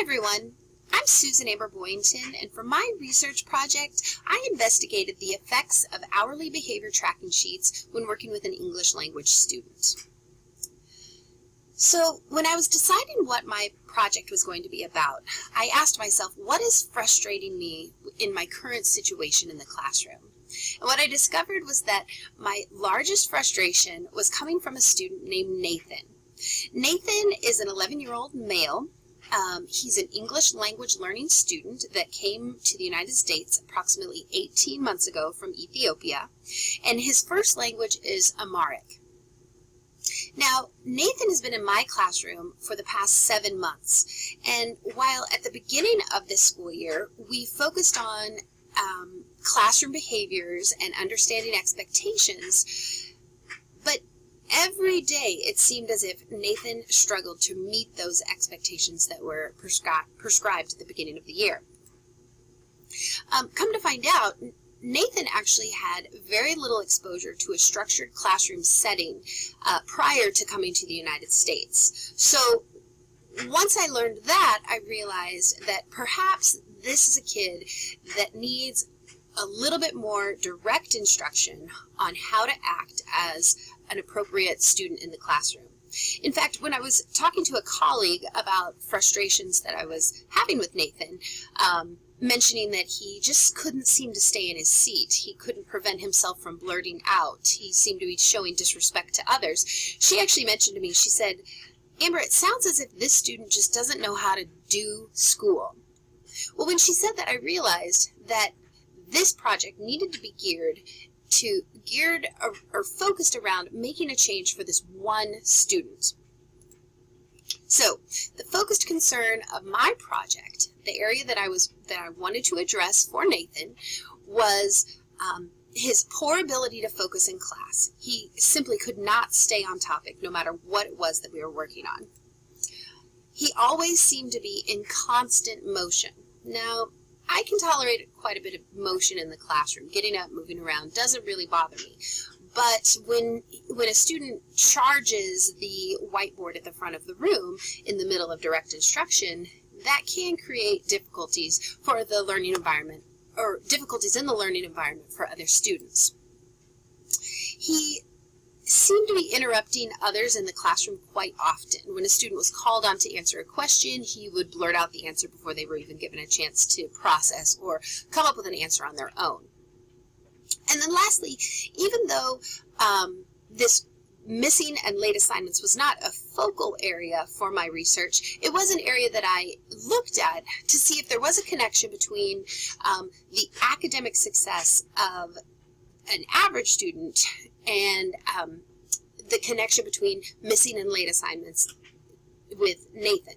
everyone, I'm Susan Amber Boyington, and for my research project, I investigated the effects of hourly behavior tracking sheets when working with an English language student. So when I was deciding what my project was going to be about, I asked myself, what is frustrating me in my current situation in the classroom? And what I discovered was that my largest frustration was coming from a student named Nathan. Nathan is an 11-year-old male. He's an English language learning student that came to the United States approximately 18 months ago from Ethiopia, and his first language is Amharic. Now, Nathan has been in my classroom for the past 7 months, and while at the beginning of this school year, we focused on classroom behaviors and understanding expectations, but every day it seemed as if Nathan struggled to meet those expectations that were prescribed at the beginning of the year. Come to find out, Nathan actually had very little exposure to a structured classroom setting prior to coming to the United States. So once I learned that, I realized that perhaps this is a kid that needs a little bit more direct instruction on how to act as an appropriate student in the classroom. In fact, when I was talking to a colleague about frustrations that I was having with Nathan, mentioning that he just couldn't seem to stay in his seat, he couldn't prevent himself from blurting out, he seemed to be showing disrespect to others, she actually mentioned to me, she said, "Amber, it sounds as if this student just doesn't know how to do school." Well, when she said that, I realized that this project needed to be geared or focused around making a change for this one student. So the focused concern of my project, the area that I wanted to address for Nathan, was his poor ability to focus in class. He simply could not stay on topic no matter what it was that we were working on. He always seemed to be in constant motion. Now, I can tolerate quite a bit of motion in the classroom. Getting up, moving around doesn't really bother me. But when a student charges the whiteboard at the front of the room in the middle of direct instruction, that can create difficulties for the learning environment, or difficulties in the learning environment for other students. He seemed to be interrupting others in the classroom quite often. When a student was called on to answer a question, he would blurt out the answer before they were even given a chance to process or come up with an answer on their own. And then lastly, even though this missing and late assignments was not a focal area for my research, it was an area that I looked at to see if there was a connection between the academic success of an average student and the connection between missing and late assignments with Nathan.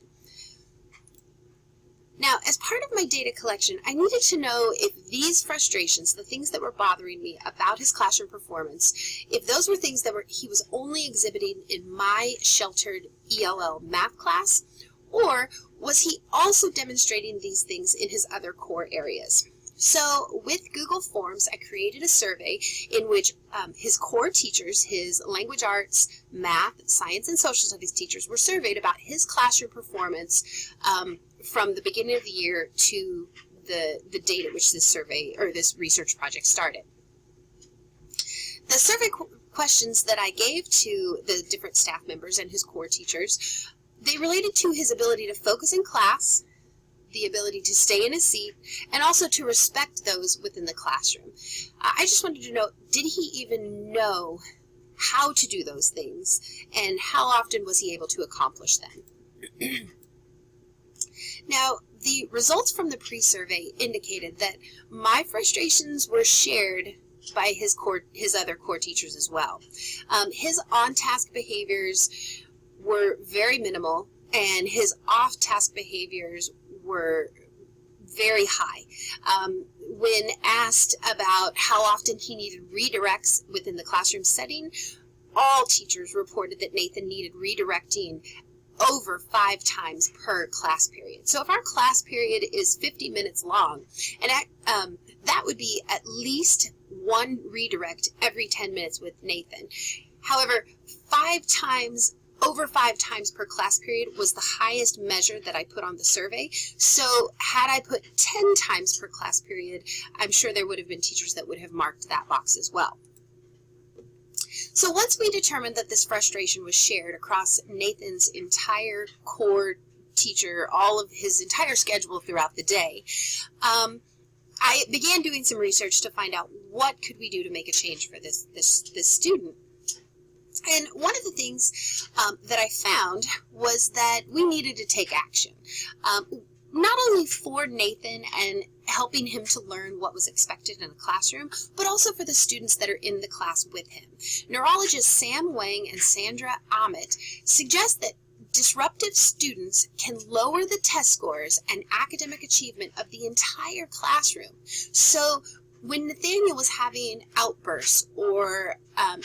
Now, as part of my data collection, I needed to know if these frustrations, the things that were bothering me about his classroom performance, if those were things that he was only exhibiting in my sheltered ELL math class, or was he also demonstrating these things in his other core areas? So with Google Forms, I created a survey in which his core teachers, his language arts, math, science, and social studies teachers were surveyed about his classroom performance from the beginning of the year to the date at which this survey or this research project started. The survey questions that I gave to the different staff members and his core teachers, they related to his ability to focus in class, the ability to stay in his seat, and also to respect those within the classroom. I just wanted to know, did he even know how to do those things, and how often was he able to accomplish them? Now, the results from the pre-survey indicated that my frustrations were shared by his other core teachers as well. His on-task behaviors were very minimal, and his off-task behaviors were very high. When asked about how often he needed redirects within the classroom setting, all teachers reported that Nathan needed redirecting over 5 times per class period. So if our class period is 50 minutes long, and that would be at least 1 redirect every 10 minutes with Nathan. However, 5 times over 5 times per class period was the highest measure that I put on the survey. So had I put 10 times per class period, I'm sure there would have been teachers that would have marked that box as well. So once we determined that this frustration was shared across Nathan's entire core teacher, all of his entire schedule throughout the day, I began doing some research to find out what could we do to make a change for this student. And one of the things that I found was that we needed to take action, not only for Nathan and helping him to learn what was expected in a classroom, but also for the students that are in the class with him. Neurologists Sam Wang and Sandra Ahmet suggest that disruptive students can lower the test scores and academic achievement of the entire classroom. So when Nathaniel was having outbursts or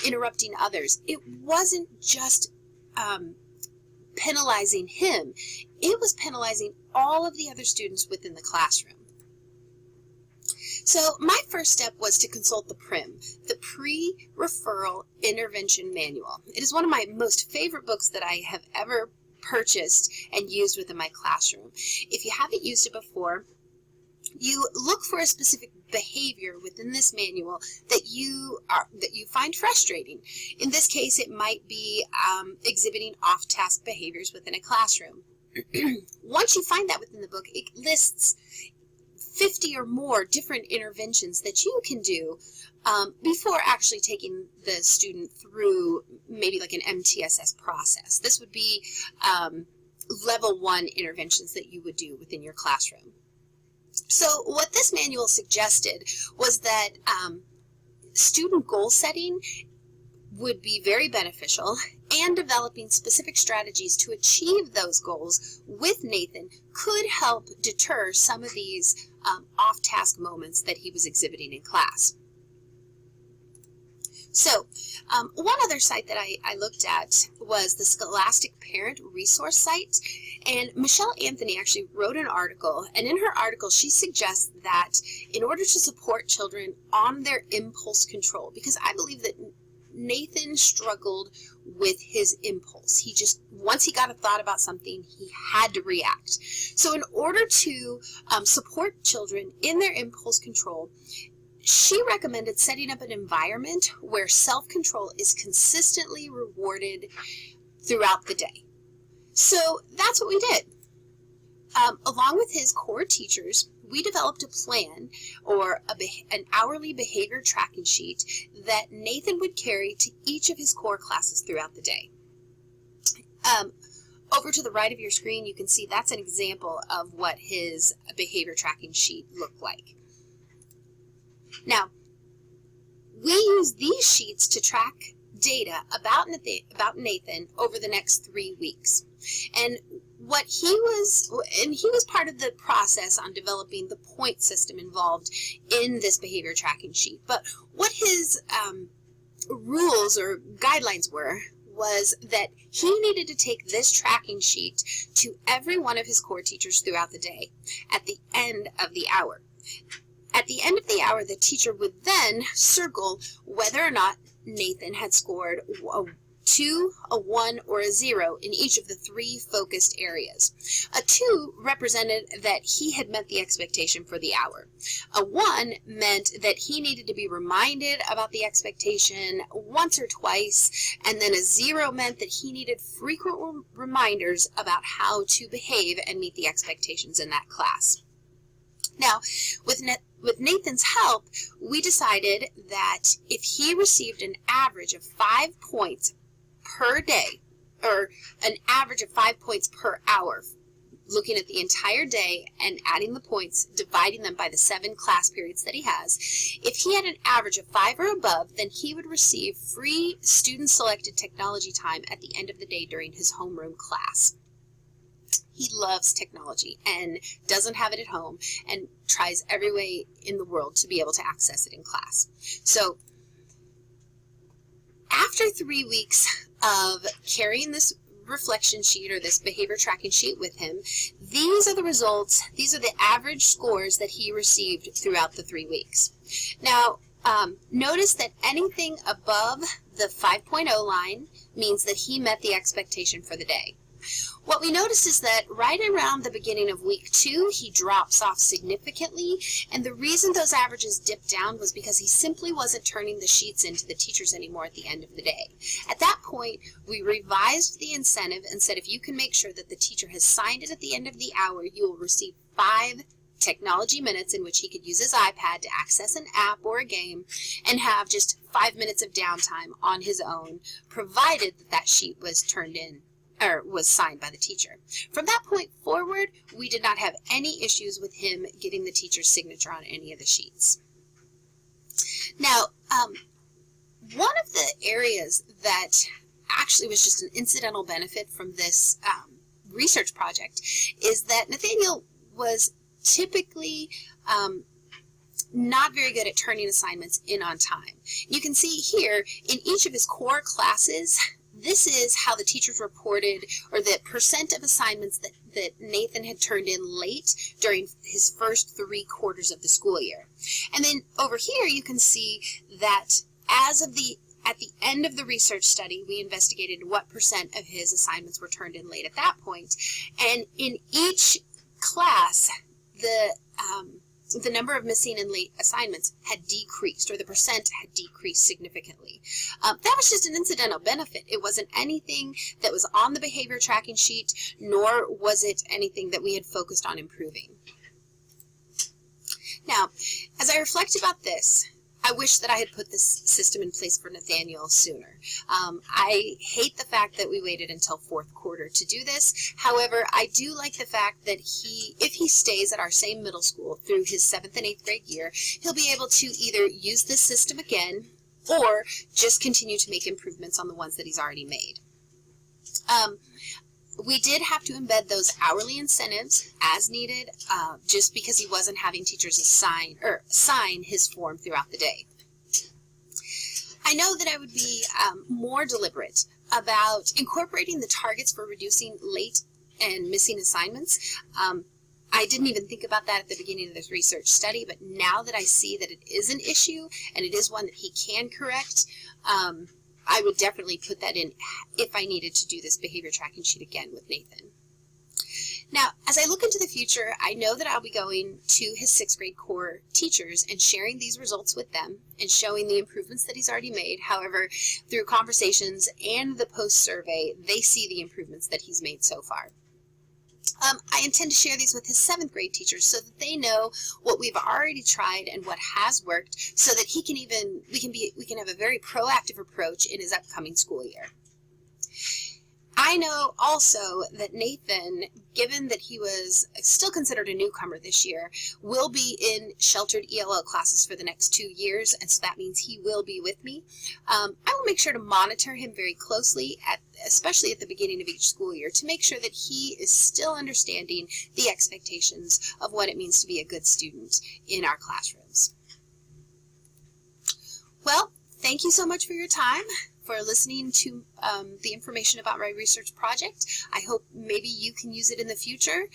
interrupting others, it wasn't just penalizing him, it was penalizing all of the other students within the classroom. So my first step was to consult the PRIM, the Pre-Referral Intervention Manual. It is one of my most favorite books that I have ever purchased and used within my classroom. If you haven't used it before, you look for a specific behavior within this manual that you find frustrating. In this case, it might be exhibiting off-task behaviors within a classroom. Once you find that within the book, it lists 50 or more different interventions that you can do before actually taking the student through maybe like an MTSS process. This would be level 1 interventions that you would do within your classroom. So what this manual suggested was that student goal setting would be very beneficial, and developing specific strategies to achieve those goals with Nathan could help deter some of these off-task moments that he was exhibiting in class. So one other site that I looked at was the Scholastic Parent Resource site, and Michelle Anthony actually wrote an article, and in her article she suggests that in order to support children on their impulse control, because I believe that Nathan struggled with his impulse. He just, once he got a thought about something, he had to react. So in order to support children in their impulse control, she recommended setting up an environment where self-control is consistently rewarded throughout the day. So that's what we did. Along with his core teachers, we developed a plan or an hourly behavior tracking sheet that Nathan would carry to each of his core classes throughout the day. Over to the right of your screen, you can see that's an example of what his behavior tracking sheet looked like. Now, we use these sheets to track data about Nathan over the next 3 weeks. And he was part of the process on developing the point system involved in this behavior tracking sheet. But what his rules or guidelines were was that he needed to take this tracking sheet to every one of his core teachers throughout the day at the end of the hour. At the end of the hour, the teacher would then circle whether or not Nathan had scored a 2, a 1, or a 0 in each of the 3 focused areas. A 2 represented that he had met the expectation for the hour. A 1 meant that he needed to be reminded about the expectation once or twice, and then a 0 meant that he needed frequent reminders about how to behave and meet the expectations in that class. Now, with Nathan's help, we decided that if he received an average of 5 points per day, or an average of 5 points per hour, looking at the entire day and adding the points, dividing them by the 7 class periods that he has, if he had an average of 5 or above, then he would receive free student-selected technology time at the end of the day during his homeroom class. He loves technology and doesn't have it at home and tries every way in the world to be able to access it in class. So after 3 weeks of carrying this reflection sheet or this behavior tracking sheet with him, these are the results, these are the average scores that he received throughout the 3 weeks. Now, notice that anything above the 5.0 line means that he met the expectation for the day. What we notice is that right around the beginning of week 2, he drops off significantly, and the reason those averages dipped down was because he simply wasn't turning the sheets into the teachers anymore at the end of the day. At that point, we revised the incentive and said if you can make sure that the teacher has signed it at the end of the hour, you will receive 5 technology minutes in which he could use his iPad to access an app or a game and have just 5 minutes of downtime on his own, provided that that sheet was turned in or was signed by the teacher. From that point forward, we did not have any issues with him getting the teacher's signature on any of the sheets. Now, one of the areas that actually was just an incidental benefit from this research project is that Nathaniel was typically not very good at turning assignments in on time. You can see here in each of his core classes, this is how the teachers reported, or the percent of assignments that Nathan had turned in late during his first 3 quarters of the school year. And then over here you can see that at the end of the research study, we investigated what percent of his assignments were turned in late at that point. And in each class, the number of missing and late assignments had decreased, or the percent had decreased significantly. That was just an incidental benefit. It wasn't anything that was on the behavior tracking sheet, nor was it anything that we had focused on improving. Now, as I reflect about this, I wish that I had put this system in place for Nathaniel sooner. I hate the fact that we waited until 4th quarter to do this. However, I do like the fact that if he stays at our same middle school through his 7th and 8th grade year, he'll be able to either use this system again or just continue to make improvements on the ones that he's already made. We did have to embed those hourly incentives as needed, just because he wasn't having teachers sign his form throughout the day. I know that I would be more deliberate about incorporating the targets for reducing late and missing assignments. I didn't even think about that at the beginning of this research study, but now that I see that it is an issue and it is one that he can correct, I would definitely put that in if I needed to do this behavior tracking sheet again with Nathan. Now, as I look into the future, I know that I'll be going to his 6th grade core teachers and sharing these results with them and showing the improvements that he's already made. However, through conversations and the post-survey, they see the improvements that he's made so far. I intend to share these with his 7th grade teachers so that they know what we've already tried and what has worked, so that we can have a very proactive approach in his upcoming school year. I know also that Nathan, given that he was still considered a newcomer this year, will be in sheltered ELL classes for the next 2 years, and so that means he will be with me. I will make sure to monitor him very closely, especially at the beginning of each school year, to make sure that he is still understanding the expectations of what it means to be a good student in our classrooms. Well, thank you so much for your time, for listening to the information about my research project. I hope maybe you can use it in the future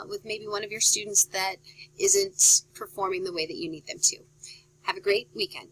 with maybe one of your students that isn't performing the way that you need them to. Have a great weekend.